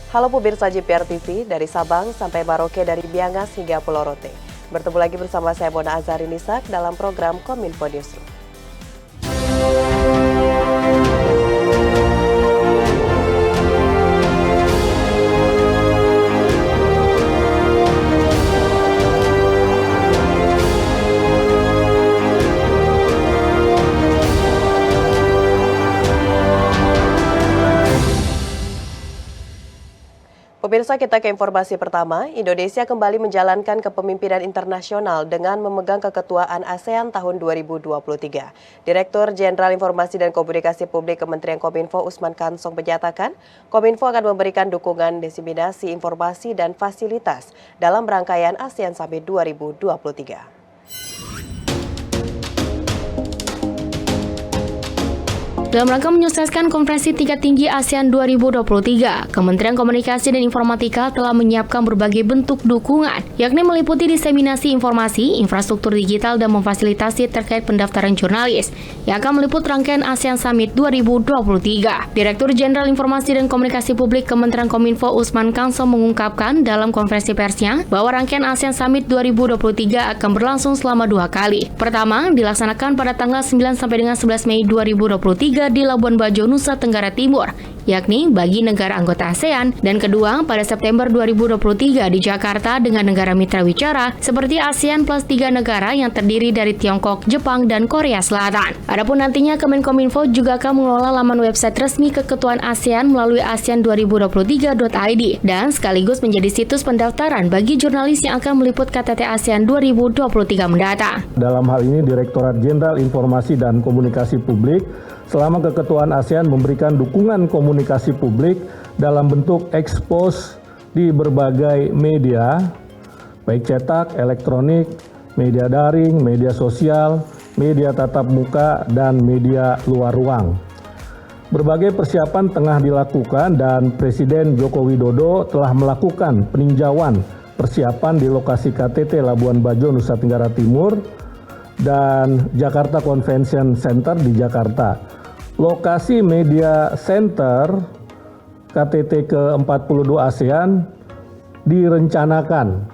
Halo pemirsa JPR TV, dari Sabang sampai Maroke, dari Miangas hingga Pulau Rote. Bertemu lagi bersama saya Mona Azari Nisak dalam program Kominfo Newsroom. Pemirsa, kita ke informasi pertama. Indonesia kembali menjalankan kepemimpinan internasional dengan memegang keketuaan ASEAN tahun 2023. Direktur Jenderal Informasi dan Komunikasi Publik Kementerian Kominfo Usman Kansong menyatakan, Kominfo akan memberikan dukungan diseminasi informasi dan fasilitas dalam rangkaian ASEAN Summit 2023. Dalam rangka menyukseskan konferensi tingkat tinggi ASEAN 2023, Kementerian Komunikasi dan Informatika telah menyiapkan berbagai bentuk dukungan, yakni meliputi diseminasi informasi, infrastruktur digital, dan memfasilitasi terkait pendaftaran jurnalis, yang akan meliput rangkaian ASEAN Summit 2023. Direktur Jenderal Informasi dan Komunikasi Publik Kementerian Kominfo Usman Kansong mengungkapkan dalam konferensi persnya bahwa rangkaian ASEAN Summit 2023 akan berlangsung selama 2 kali. Pertama, dilaksanakan pada tanggal 9 sampai dengan 11 Mei 2023 di Labuan Bajo, Nusa Tenggara Timur, yakni bagi negara anggota ASEAN, dan kedua pada September 2023 di Jakarta dengan negara mitra wicara seperti ASEAN plus 3 negara yang terdiri dari Tiongkok, Jepang, dan Korea Selatan. Adapun nantinya Kemenkominfo juga akan mengelola laman website resmi keketuaan ASEAN melalui asean2023.id dan sekaligus menjadi situs pendaftaran bagi jurnalis yang akan meliput KTT ASEAN 2023 mendatang. Dalam hal ini Direktorat Jenderal Informasi dan Komunikasi Publik selama keketuaan ASEAN memberikan dukungan komunikasi publik dalam bentuk ekspos di berbagai media, baik cetak, elektronik, media daring, media sosial, media tatap muka, dan media luar ruang. Berbagai persiapan tengah dilakukan dan Presiden Joko Widodo telah melakukan peninjauan persiapan di lokasi KTT Labuan Bajo, Nusa Tenggara Timur, dan Jakarta Convention Center di Jakarta. Lokasi Media Center KTT ke-42 ASEAN direncanakan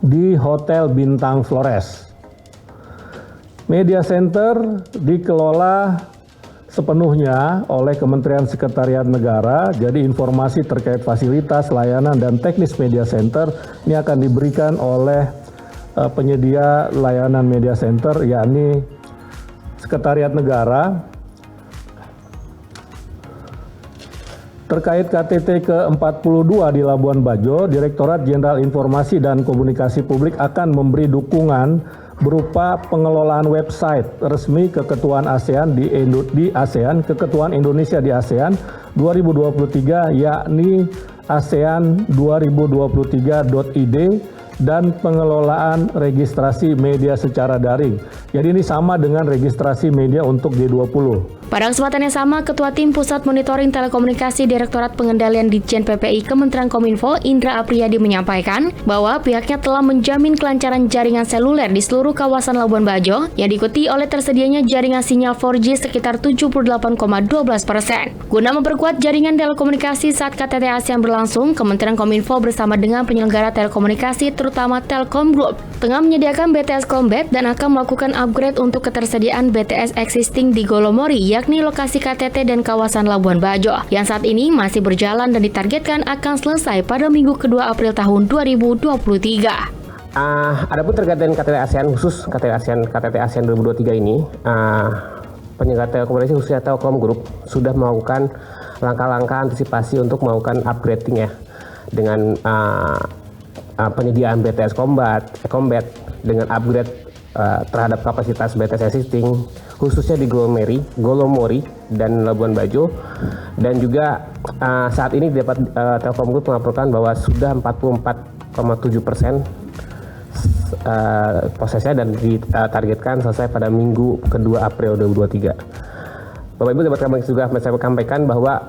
di Hotel Bintang Flores. Media Center dikelola sepenuhnya oleh Kementerian Sekretariat Negara, jadi informasi terkait fasilitas, layanan, dan teknis Media Center ini akan diberikan oleh penyedia layanan Media Center, yakni Sekretariat Negara. Terkait KTT ke-42 di Labuan Bajo, Direktorat Jenderal Informasi dan Komunikasi Publik akan memberi dukungan berupa pengelolaan website resmi keketuaan ASEAN di ASEAN, keketuaan Indonesia di ASEAN 2023, yakni asean2023.id, dan pengelolaan registrasi media secara daring. Jadi ini sama dengan registrasi media untuk G20. Pada kesempatan yang sama, Ketua Tim Pusat Monitoring Telekomunikasi Direktorat Pengendalian Ditjen PPI Kementerian Kominfo Indra Apriyadi menyampaikan bahwa pihaknya telah menjamin kelancaran jaringan seluler di seluruh kawasan Labuan Bajo yang diikuti oleh tersedianya jaringan sinyal 4G sekitar 78,12%. Guna memperkuat jaringan telekomunikasi saat KTT ASEAN berlangsung, Kementerian Kominfo bersama dengan penyelenggara telekomunikasi terutama Telkom Group tengah menyediakan BTS Combat dan akan melakukan upgrade untuk ketersediaan BTS existing di Golomori, yakni lokasi KTT dan kawasan Labuan Bajo, yang saat ini masih berjalan dan ditargetkan akan selesai pada Minggu kedua April tahun 2023. Adapun terkait dengan KTT ASEAN, khusus KTT ASEAN 2023 ini, penyelenggara telekomunikasi khususnya Telkom Group sudah melakukan langkah-langkah antisipasi untuk melakukan upgrading ya, dengan penyediaan BTS Combat dengan upgrade terhadap kapasitas BTS existing khususnya di Golomori dan Labuan Bajo, dan juga saat ini dapat Telkom Group melaporkan bahwa sudah 44,7% prosesnya dan ditargetkan selesai pada Minggu kedua April 2023. Bapak Ibu dapat kami juga saya sampaikan bahwa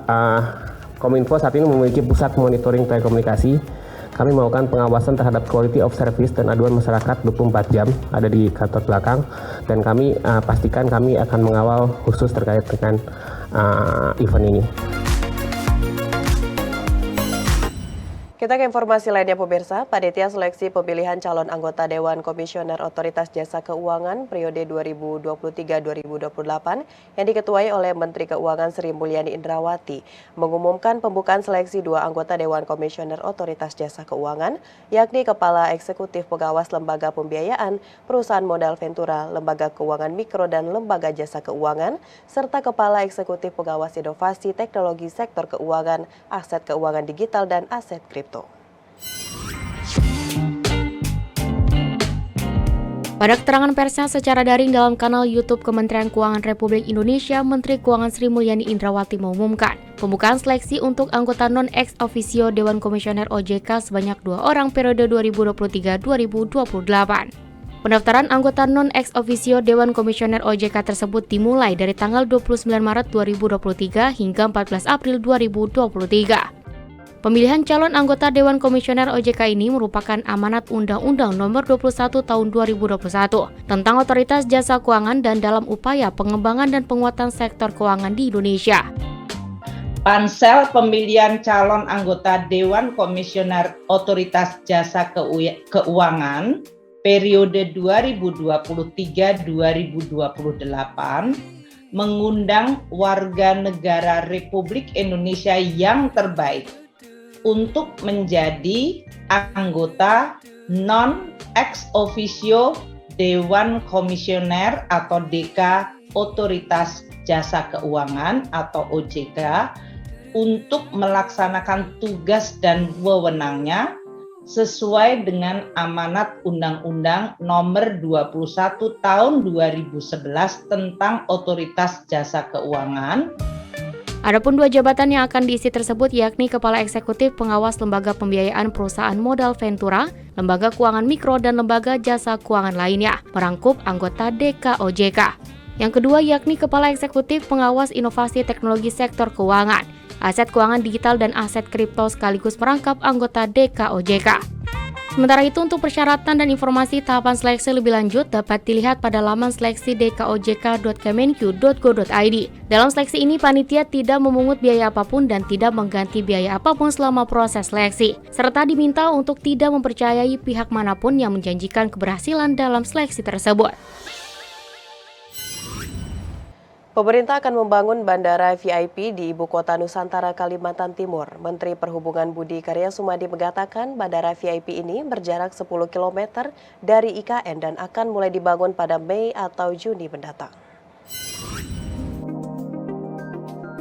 Kominfo saat ini memiliki pusat monitoring telekomunikasi. Kami melakukan pengawasan terhadap quality of service dan aduan masyarakat 24 jam ada di kantor belakang, dan kami pastikan kami akan mengawal khusus terkait dengan event ini. Kita ke informasi lainnya pemirsa, Panitia Seleksi Pemilihan Calon Anggota Dewan Komisioner Otoritas Jasa Keuangan periode 2023-2028 yang diketuai oleh Menteri Keuangan Sri Mulyani Indrawati mengumumkan pembukaan seleksi 2 anggota Dewan Komisioner Otoritas Jasa Keuangan, yakni Kepala Eksekutif Pengawas Lembaga Pembiayaan, Perusahaan Modal Ventura, Lembaga Keuangan Mikro dan Lembaga Jasa Keuangan, serta Kepala Eksekutif Pengawas Inovasi Teknologi Sektor Keuangan, Aset Keuangan Digital dan Aset Kripto. Pada keterangan persnya secara daring dalam kanal YouTube Kementerian Keuangan Republik Indonesia, Menteri Keuangan Sri Mulyani Indrawati mengumumkan pembukaan seleksi untuk anggota non-ex officio Dewan Komisioner OJK sebanyak 2 orang periode 2023-2028. Pendaftaran anggota non-ex officio Dewan Komisioner OJK tersebut dimulai dari tanggal 29 Maret 2023 hingga 14 April 2023. Pemilihan calon anggota Dewan Komisioner OJK ini merupakan amanat Undang-Undang Nomor 21 Tahun 2021 tentang Otoritas Jasa Keuangan dan dalam upaya pengembangan dan penguatan sektor keuangan di Indonesia. Pansel pemilihan calon anggota Dewan Komisioner Otoritas Jasa Keuangan periode 2023-2028 mengundang warga negara Republik Indonesia yang terbaik untuk menjadi anggota non-ex officio Dewan Komisioner atau DK Otoritas Jasa Keuangan atau OJK untuk melaksanakan tugas dan wewenangnya sesuai dengan amanat Undang-Undang Nomor 21 Tahun 2011 tentang Otoritas Jasa Keuangan. Adapun 2 jabatan yang akan diisi tersebut yakni Kepala Eksekutif Pengawas Lembaga Pembiayaan Perusahaan Modal Ventura, Lembaga Keuangan Mikro dan Lembaga Jasa Keuangan lainnya, merangkup anggota DK OJK. Yang kedua yakni Kepala Eksekutif Pengawas Inovasi Teknologi Sektor Keuangan, Aset Keuangan Digital dan Aset Kripto sekaligus merangkap anggota DK OJK. Sementara itu untuk persyaratan dan informasi tahapan seleksi lebih lanjut dapat dilihat pada laman seleksi dkojk.kemenq.go.id. Dalam seleksi ini panitia tidak memungut biaya apapun dan tidak mengganti biaya apapun selama proses seleksi, serta diminta untuk tidak mempercayai pihak manapun yang menjanjikan keberhasilan dalam seleksi tersebut. Pemerintah akan membangun bandara VIP di Ibu Kota Nusantara, Kalimantan Timur. Menteri Perhubungan Budi Karya Sumadi mengatakan bandara VIP ini berjarak 10 km dari IKN dan akan mulai dibangun pada Mei atau Juni mendatang.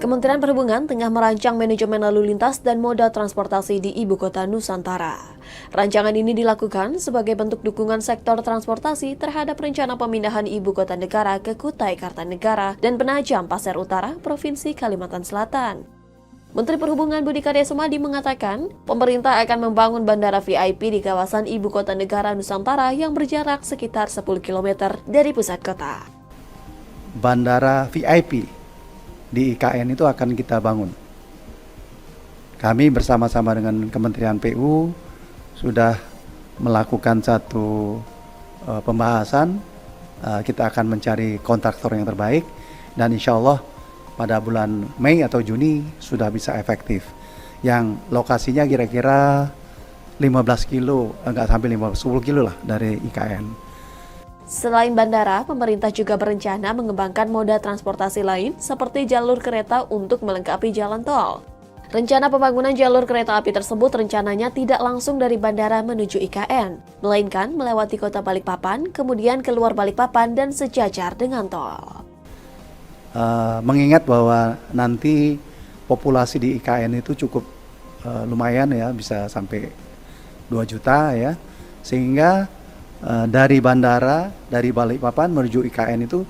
Kementerian Perhubungan tengah merancang manajemen lalu lintas dan moda transportasi di Ibu Kota Nusantara. Rancangan ini dilakukan sebagai bentuk dukungan sektor transportasi terhadap rencana pemindahan Ibu Kota Negara ke Kutai Kartanegara dan Penajam Pasir Utara, Provinsi Kalimantan Selatan. Menteri Perhubungan Budi Karya Sumadi mengatakan, pemerintah akan membangun bandara VIP di kawasan Ibu Kota Negara Nusantara yang berjarak sekitar 10 km dari pusat kota. Bandara VIP di IKN itu akan kita bangun. Kami bersama-sama dengan Kementerian PU sudah melakukan satu pembahasan. Kita akan mencari kontraktor yang terbaik dan insya Allah pada bulan Mei atau Juni sudah bisa efektif. Yang lokasinya kira-kira 15 kilo, enggak sampai 10 kilo lah dari IKN. Selain bandara, pemerintah juga berencana mengembangkan moda transportasi lain seperti jalur kereta untuk melengkapi jalan tol. Rencana pembangunan jalur kereta api tersebut rencananya tidak langsung dari bandara menuju IKN, melainkan melewati kota Balikpapan, kemudian keluar Balikpapan dan sejajar dengan tol. Mengingat bahwa nanti populasi di IKN itu cukup lumayan ya, bisa sampai 2 juta ya, sehingga dari bandara, dari Balikpapan menuju IKN itu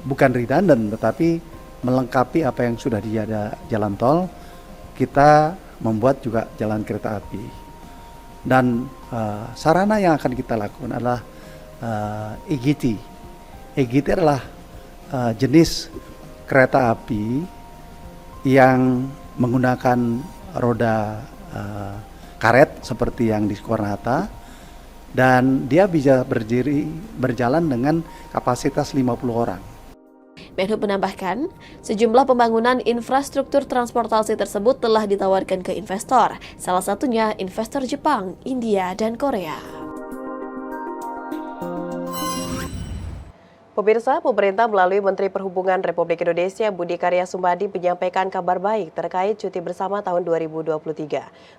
bukan redundant, tetapi melengkapi apa yang sudah ada jalan tol. Kita membuat juga jalan kereta api. Dan sarana yang akan kita lakukan adalah EGT. EGT adalah jenis kereta api yang menggunakan roda karet seperti yang di Soekarno-Hatta. Dan dia bisa berjalan dengan kapasitas 50 orang. Menhub menambahkan, sejumlah pembangunan infrastruktur transportasi tersebut telah ditawarkan ke investor, salah satunya investor Jepang, India, dan Korea. Pemirsa, pemerintah melalui Menteri Perhubungan Republik Indonesia Budi Karya Sumadi menyampaikan kabar baik terkait cuti bersama tahun 2023.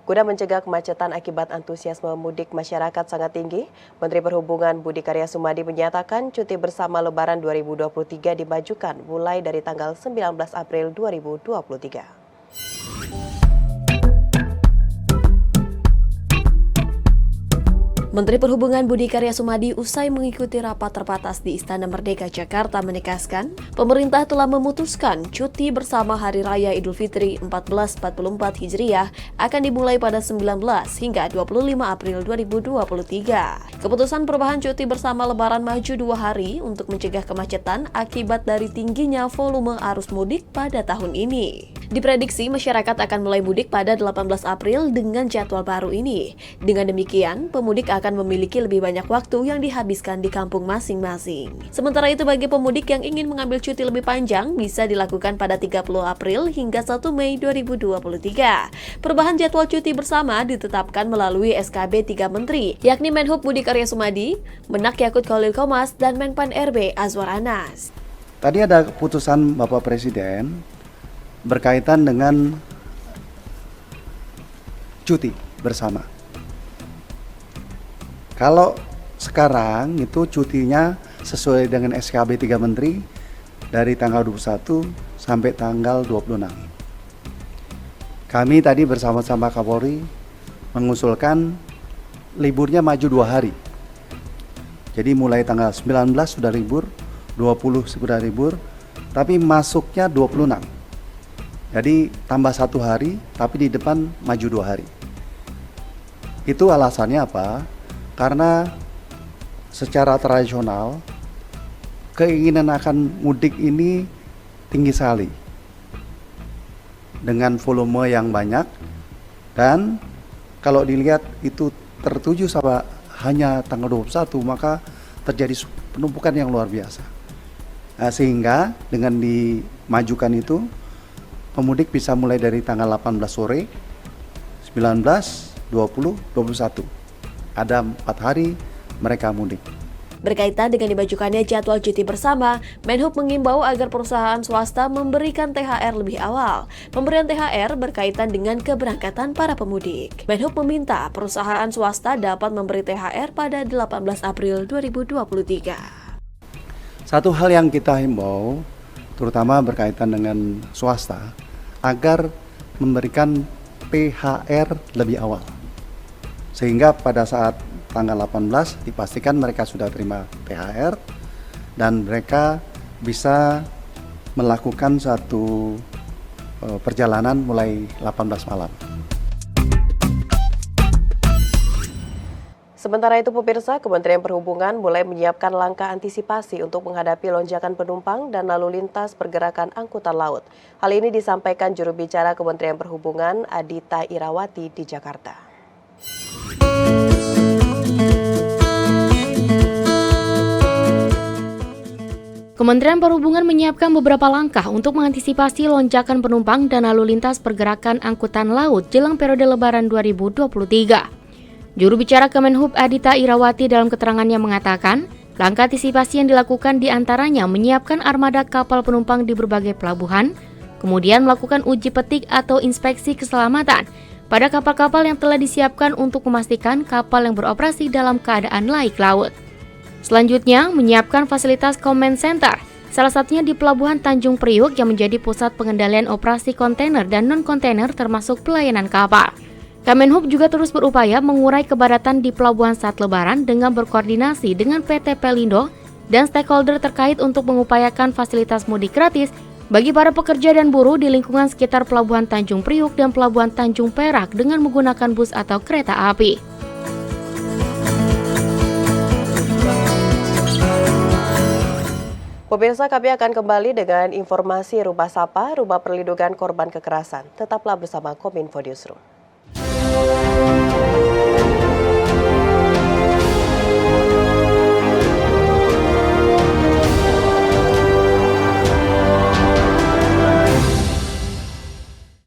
Guna mencegah kemacetan akibat antusiasme mudik masyarakat sangat tinggi, Menteri Perhubungan Budi Karya Sumadi menyatakan cuti bersama Lebaran 2023 dimajukan mulai dari tanggal 19 April 2023. Menteri Perhubungan Budi Karya Sumadi usai mengikuti rapat terbatas di Istana Merdeka Jakarta menegaskan, pemerintah telah memutuskan cuti bersama Hari Raya Idul Fitri 1444 Hijriah akan dimulai pada 19 hingga 25 April 2023. Keputusan perubahan cuti bersama Lebaran maju 2 hari untuk mencegah kemacetan akibat dari tingginya volume arus mudik pada tahun ini. Diprediksi masyarakat akan mulai mudik pada 18 April dengan jadwal baru ini. Dengan demikian, pemudik akan memiliki lebih banyak waktu yang dihabiskan di kampung masing-masing. Sementara itu bagi pemudik yang ingin mengambil cuti lebih panjang bisa dilakukan pada 30 April hingga 1 Mei 2023. Perubahan jadwal cuti bersama ditetapkan melalui SKB 3 Menteri, yakni Menhub Budi Karya Sumadi, Menak Yakut Khalil Qomas, dan Menpan RB Azwar Anas. Tadi ada keputusan Bapak Presiden berkaitan dengan cuti bersama. Kalau sekarang itu cutinya sesuai dengan SKB 3 Menteri dari tanggal 21 sampai tanggal 26. Kami tadi bersama-sama Kapolri mengusulkan liburnya maju 2 hari. Jadi mulai tanggal 19 sudah libur, 20 sudah libur, tapi masuknya 26. Jadi tambah 1 hari, tapi di depan maju 2 hari. Itu alasannya apa? Karena secara tradisional, keinginan akan mudik ini tinggi sekali. Dengan volume yang banyak, dan kalau dilihat itu tertuju sama hanya tanggal 21, maka terjadi penumpukan yang luar biasa. Nah, sehingga dengan dimajukan itu, pemudik bisa mulai dari tanggal 18 sore, 19, 20, 21. Ada 4 hari mereka mudik. Berkaitan dengan dimajukannya jadwal cuti bersama, Menhub mengimbau agar perusahaan swasta memberikan THR lebih awal. Pemberian THR berkaitan dengan keberangkatan para pemudik. Menhub meminta perusahaan swasta dapat memberi THR pada 18 April 2023. Satu hal yang kita himbau, terutama berkaitan dengan swasta, agar memberikan THR lebih awal. Sehingga pada saat tanggal 18 dipastikan mereka sudah terima THR dan mereka bisa melakukan satu perjalanan mulai 18 malam. Sementara itu pemirsa, Kementerian Perhubungan mulai menyiapkan langkah antisipasi untuk menghadapi lonjakan penumpang dan lalu lintas pergerakan angkutan laut. Hal ini disampaikan juru bicara Kementerian Perhubungan Adita Irawati di Jakarta. Kementerian Perhubungan menyiapkan beberapa langkah untuk mengantisipasi lonjakan penumpang dan lalu lintas pergerakan angkutan laut jelang periode Lebaran 2023. Juru bicara Kemenhub Adita Irawati dalam keterangannya mengatakan, langkah antisipasi yang dilakukan diantaranya menyiapkan armada kapal penumpang di berbagai pelabuhan, kemudian melakukan uji petik atau inspeksi keselamatan pada kapal-kapal yang telah disiapkan untuk memastikan kapal yang beroperasi dalam keadaan laik laut. Selanjutnya, menyiapkan fasilitas command center, salah satunya di Pelabuhan Tanjung Priuk yang menjadi pusat pengendalian operasi kontainer dan non-kontainer termasuk pelayanan kapal. Kemenhub juga terus berupaya mengurai kepadatan di pelabuhan saat Lebaran dengan berkoordinasi dengan PT Pelindo dan stakeholder terkait untuk mengupayakan fasilitas mudik gratis bagi para pekerja dan buruh di lingkungan sekitar Pelabuhan Tanjung Priuk dan Pelabuhan Tanjung Perak dengan menggunakan bus atau kereta api. Pemirsa, kami akan kembali dengan informasi Rumah Sapa, Rumah Perlindungan Korban Kekerasan. Tetaplah bersama Kominfo Newsroom.